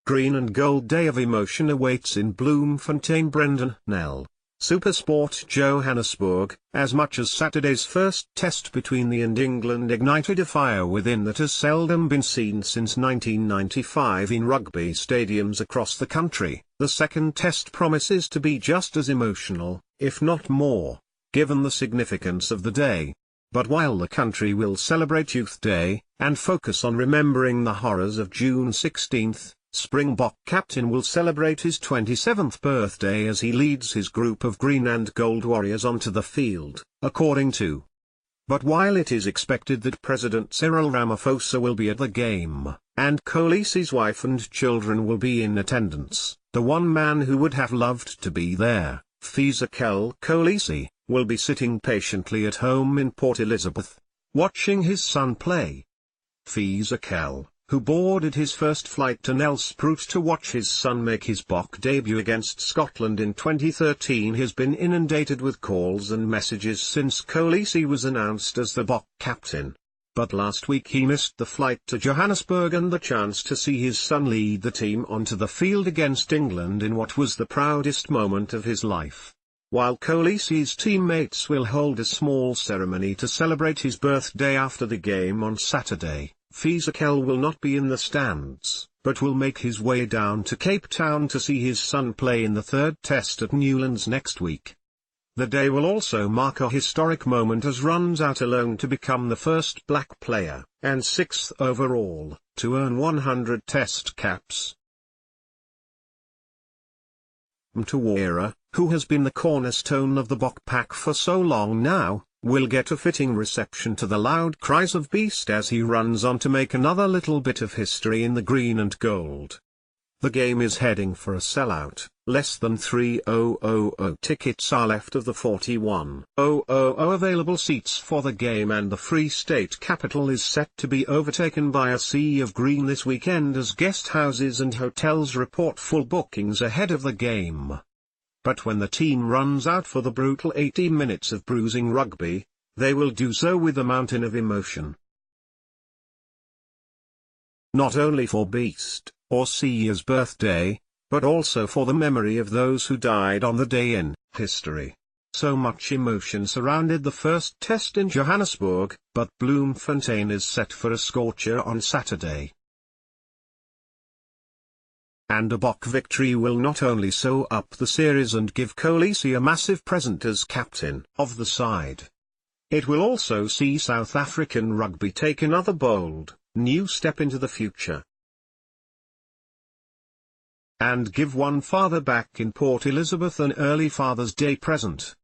Green and gold day of emotion awaits in Bloemfontein Brenden Nel, SuperSport Johannesburg. As much as Saturday's first test between the and England ignited a fire within that has seldom been seen since 1995 in rugby stadiums across the country, the second test promises to be just as emotional, if not more, given the significance of the day. But while the country will celebrate Youth Day, and focus on remembering the horrors of June 16, Springbok captain will celebrate his 27th birthday as he leads his group of green and gold warriors onto the field, according to. But while it is expected that President Cyril Ramaphosa will be at the game, and Kolisi's wife and children will be in attendance, the one man who would have loved to be there, Hany Kolap, will be sitting patiently at home in Port Elizabeth, watching his son play. Hany, who boarded his first flight to Nelspruit to watch his son make his Bok debut against Scotland in 2013, has been inundated with calls and messages since Kolisi was announced as the Bok captain. But last week he missed the flight to Johannesburg and the chance to see his son lead the team onto the field against England in what was the proudest moment of his life. While Kolisi's teammates will hold a small ceremony to celebrate his birthday after the game on Saturday, Hany will not be in the stands, but will make his way down to Cape Town to see his son play in the third test at Newlands next week. The day will also mark a historic moment as runs out alone to become the first black player, and sixth overall, to earn 100 test caps. Mtawera, who has been the cornerstone of the Bok pack for so long now, will get a fitting reception to the loud cries of Beast as he runs on to make another little bit of history in the green and gold. The game is heading for a sellout, less than 3,000 tickets are left of the 41,000 available seats for the game, and the Free State capital is set to be overtaken by a sea of green this weekend as guest houses and hotels report full bookings ahead of the game. But when the team runs out for the brutal 80 minutes of bruising rugby, they will do so with a mountain of emotion. Not only for Beast, or Sia's birthday, but also for the memory of those who died on the day in history. So much emotion surrounded the first test in Johannesburg, but Bloemfontein is set for a scorcher on Saturday. And a Bok victory will not only sew up the series and give Kolisi a massive present as captain of the side. It will also see South African rugby take another bold, new step into the future. And give one father back in Port Elizabeth an early Father's Day present.